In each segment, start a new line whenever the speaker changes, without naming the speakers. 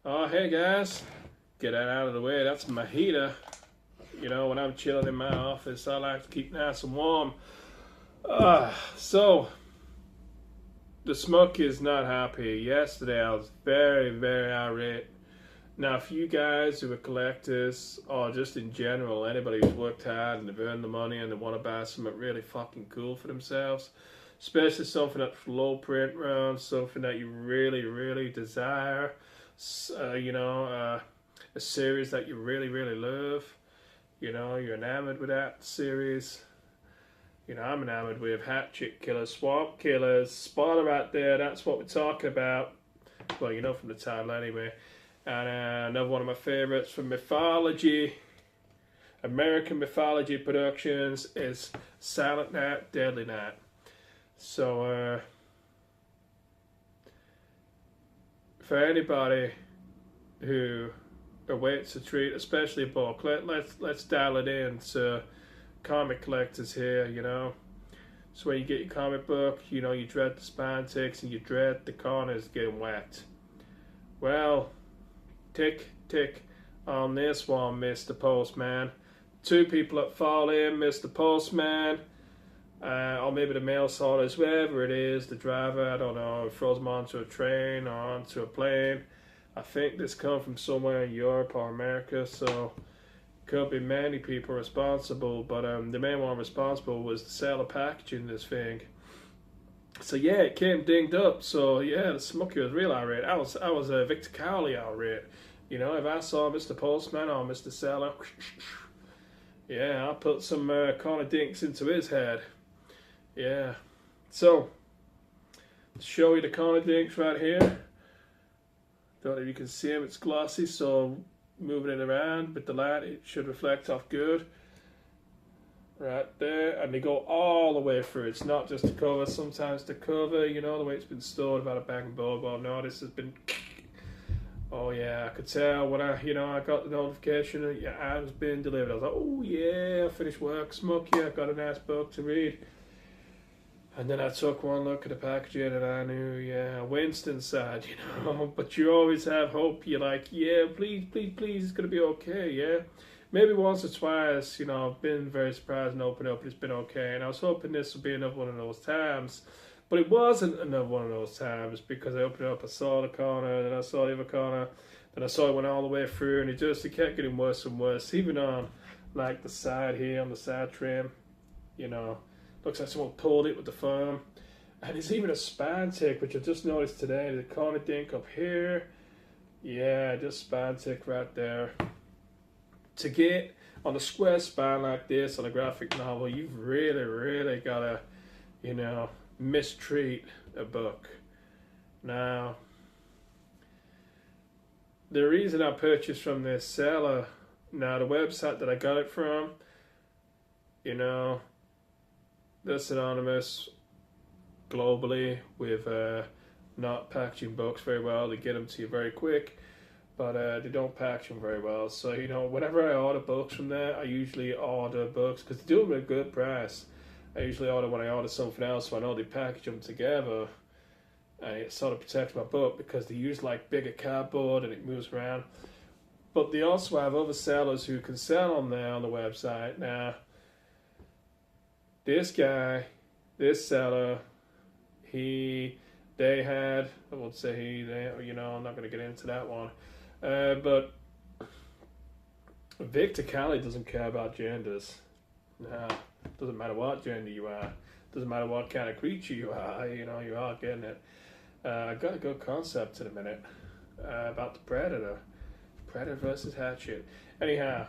Oh, hey guys, get that out of the way. That's my heater. You know, when I'm chilling in my office, I like to keep nice and warm. So the smoke is not happy. Yesterday, I was very, very irate. Now, for you guys who are collectors, or just in general, anybody who's worked hard and they've earned the money and they want to buy something really fucking cool for themselves, especially something that's low print run, something that you really, really desire, a series that you really, really love. You know, you're enamored with that series. You know, I'm enamored with Hatchet Killers, Swamp Killers, Spoiler right there. That's what we're talking about. Well, you know from the title anyway. And another one of my favorites from Mythology, American Mythology Productions, is Silent Night, Deadly Night. So, for anybody who awaits a treat, especially a book, let's dial it in to comic collectors here. You know, so when you get your comic book, you know you dread the spine ticks and you dread the corners getting whacked. Well, tick tick on this one, Mr. Postman. Two people that fall in, Mr. Postman. Or maybe the mail sorters, wherever it is, the driver, I don't know, throws them onto a train or onto a plane. I think this come from somewhere in Europe or America, so could be many people responsible, but the main one responsible was the seller packaging this thing. So yeah, it came dinged up. So yeah, the smoky was real irate. I was Victor Cowley irate. You know, if I saw Mr. Postman or Mr. Seller, yeah, I'll put some corner dinks into his head. Yeah. So, to show you the corner dinks right here. Don't know if you can see them, it's glossy, so moving it around with the light, it should reflect off good. Right there, and they go all the way through. It's not just the cover, sometimes the cover, you know, the way it's been stored about a bag and board. Well, no, this has been. Oh yeah, I could tell when I got the notification that your ad was being delivered. I was like, oh yeah, I finished work, smoky, I got a nice book to read. And then I took one look at the packaging and I knew, yeah, Winston side, you know. But you always have hope. You're like, yeah, please, please, please, it's going to be okay, yeah. Maybe once or twice, you know, I've been very surprised and opened up and it's been okay. And I was hoping this would be another one of those times. But it wasn't another one of those times because I opened it up, I saw the corner, then I saw the other corner, then I saw it went all the way through and it kept getting worse and worse. Even on, like, the side here, on the side trim, you know. Looks like someone pulled it with the foam. And there's even a span tick, which I just noticed today. The corner dink up here. Yeah, just span tick right there. To get on a square span like this on a graphic novel, you've really, really got to, you know, mistreat a book. Now, the reason I purchased from this seller, now the website that I got it from, you know, they're synonymous globally with not packaging books very well. They get them to you very quick, but they don't package them very well. So, you know, whenever I order books from there, I usually order books because they do them at a good price. I usually order when I order something else, so I know they package them together. And it sort of protects my book because they use like bigger cardboard and it moves around. But they also have other sellers who can sell on there on the website. Now, this guy, this seller, they had, I won't say you know, I'm not going to get into that one. But Victor Cowley doesn't care about genders. No, doesn't matter what gender you are. Doesn't matter what kind of creature you are, you know, you are getting it. I got a good concept in a minute about the Predator. Predator versus Hatchet. Anyhow,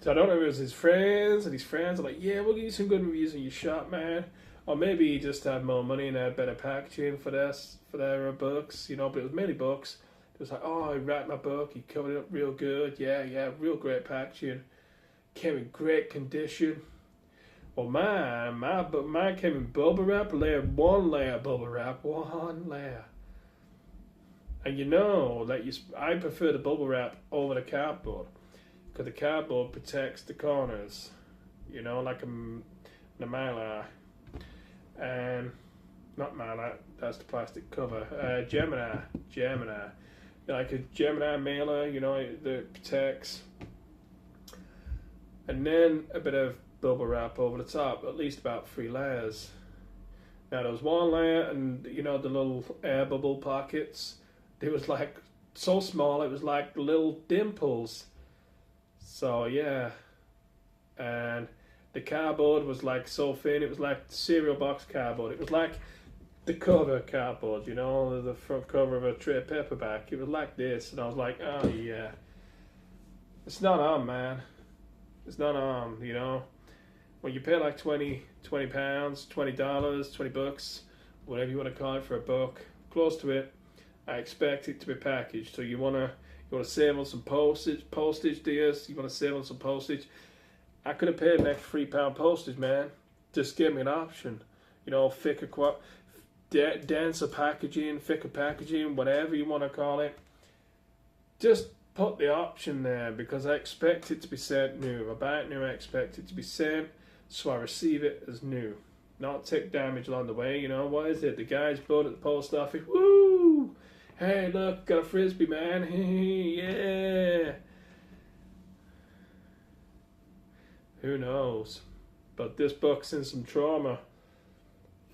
so I don't know if it was his friends, and his friends are like, yeah, we'll give you some good reviews in your shop, man. Or maybe he just had more money and had better packaging for their books, you know, but it was mainly books. It was like, oh, he wrapped my book, he covered it up real good, yeah, real great packaging. Came in great condition. Well, mine came in bubble wrap, one layer bubble wrap, one layer. And you know, I prefer the bubble wrap over the cardboard. Because the cardboard protects the corners, you know, like a mylar. And not mylar, that's the plastic cover. Gemini. like a Gemini mailer, you know, that protects, and then a bit of bubble wrap over the top, at least about 3 layers. Now there was one layer, and you know the little air bubble pockets, they was like so small it was like little dimples. So yeah, and the cardboard was like so thin, it was like cereal box cardboard. It was like the cover cardboard, you know, the front cover of a trade paperback. It was like this, and I was like, oh yeah, it's not on, man. It's not on, you know. When you pay like 20 pounds, $20, 20 bucks, whatever you want to call it for a book, close to it, I expect it to be packaged. So you wanna save on some postage dears. You wanna save on some postage. I could have paid an extra £3 postage, man. Just give me an option. You know, denser packaging, thicker packaging, whatever you want to call it. Just put the option there, because I expect it to be sent new. I buy it new, I expect it to be sent, so I receive it as new. Not take damage along the way, you know. What is it? The guy's blood at the post office. Woo! Hey, look, got a frisbee, man. Yeah. Who knows? But this book's in some trauma.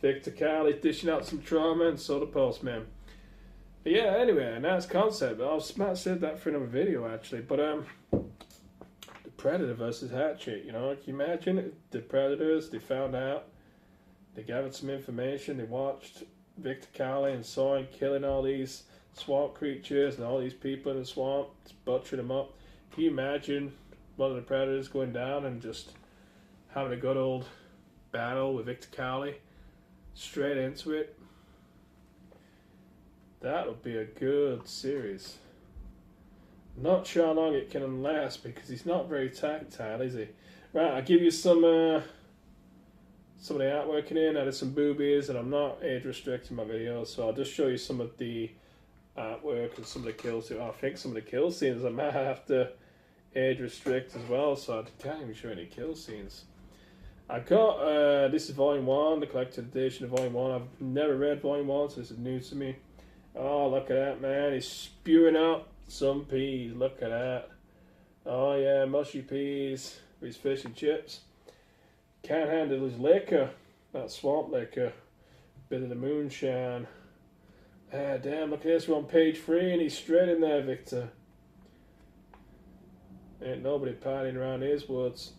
Victor Cowley dishing out some trauma, and so the Postman. But yeah, anyway, nice concept. I might save that for another video, actually. But the Predator versus Hatchet, you know, can you imagine it? The Predators, they found out, they gathered some information, they watched Victor Cowley and saw him killing all these swamp creatures and all these people in the swamp, just butchering them up. Can you imagine one of the Predators going down and just having a good old battle with Victor Cowley? Straight into it. That would be a good series. Not sure how long it can last, because he's not very tactile, is he? Right, I'll give you some of the artwork in here. Added some boobies, and I'm not age restricting my videos, so I'll just show you some of the artwork and some of the kill scenes. I think some of the kill scenes I might have to age restrict as well, so I can't even show any kill scenes. I got, this is Volume 1, the collected edition of Volume 1. I've never read Volume 1, so this is new to me. Oh, look at that, man. He's spewing out some peas. Look at that. Oh, yeah, mushy peas with his fish and chips. Can't handle his liquor. That swamp liquor. Bit of the moonshine. Ah, damn, look at this. We're on page 3, and he's straight in there, Victor. Ain't nobody partying around his woods.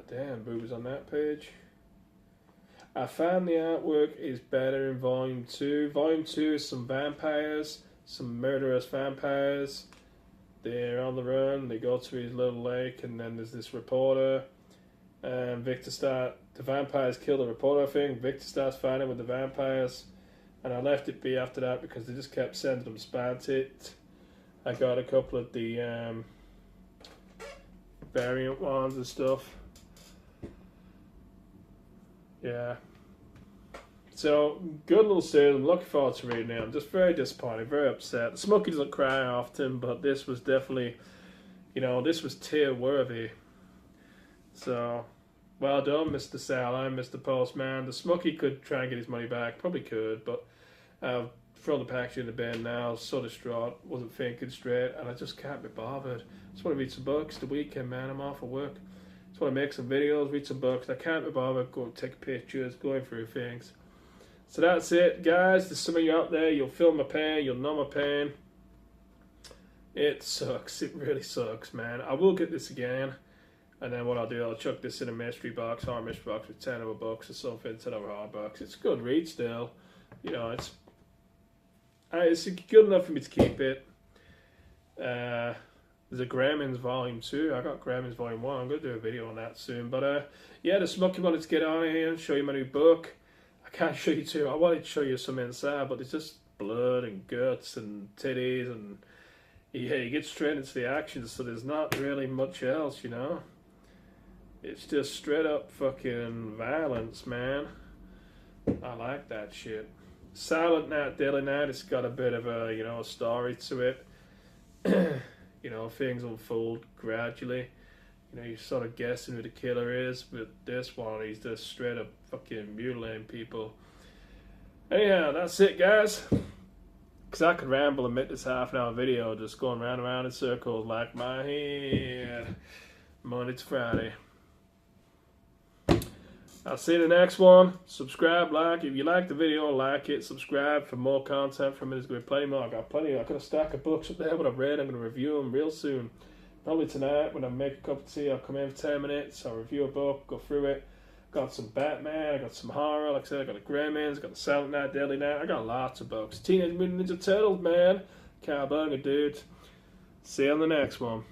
Damn, boobs on that page. I found the artwork is better in Volume 2. Volume 2 is some vampires, some murderous vampires. They're on the run, they go to his little lake, and then there's this reporter. And the vampires kill the reporter, I think. Victor starts fighting with the vampires. And I left it be after that because they just kept sending them Spantit. I got a couple of the variant ones and stuff. Yeah. So, good little series. I'm looking forward to reading it. I'm just very disappointed, very upset. Smokey doesn't cry often, but this was definitely, you know, this was tear worthy. So, well done, Mr. Sally, Mr. Postman. The Smokey could try and get his money back. Probably could, but I've thrown the package in the bin now. So distraught. Wasn't thinking straight, and I just can't be bothered. Just want to read some books. The weekend, man. I'm off of work. Just want to make some videos, read some books. I can't be bothered going to take pictures, going through things. So that's it, guys. There's some of you out there. You'll feel my pain. You'll know my pain. It sucks. It really sucks, man. I will get this again. And then what I'll do, I'll chuck this in a mystery box, or a mystery box with 10 other books or something, 10 other hard books. It's a good read still. You know, it's good enough for me to keep it. There's a Gremlins Volume 2. I got Gremlins Volume 1. I'm going to do a video on that soon. But yeah, the Smokey wanted to get on here and show you my new book. I can't show you too. I wanted to show you some inside, but it's just blood and guts and titties, and yeah, you get straight into the action, so there's not really much else, you know. It's just straight up fucking violence, man. I like that shit. Silent Night, Deadly Night, it's got a bit of a, you know, a story to it. You know, things unfold gradually. You know, you're sort of guessing who the killer is, but this one, he's just straight up fucking mutilating people. Anyhow, that's it, guys. Because I could ramble and make this half-an-hour video just going round and round in circles like my head. Monday to Friday. I'll see you in the next one. Subscribe, like. If you like the video, like it. Subscribe for more content from it. There's going to be plenty more. I've got a stack of books up there what I've read. I'm going to review them real soon. Probably tonight when I make a cup of tea. I'll come in for 10 minutes. I'll review a book, go through it. Got some Batman. I got some horror. Like I said, I got the Gremlins. I got the Silent Night, Deadly Night. I got lots of books. Teenage Mutant Ninja Turtles, man. Cowabunga, dude. See you on the next one.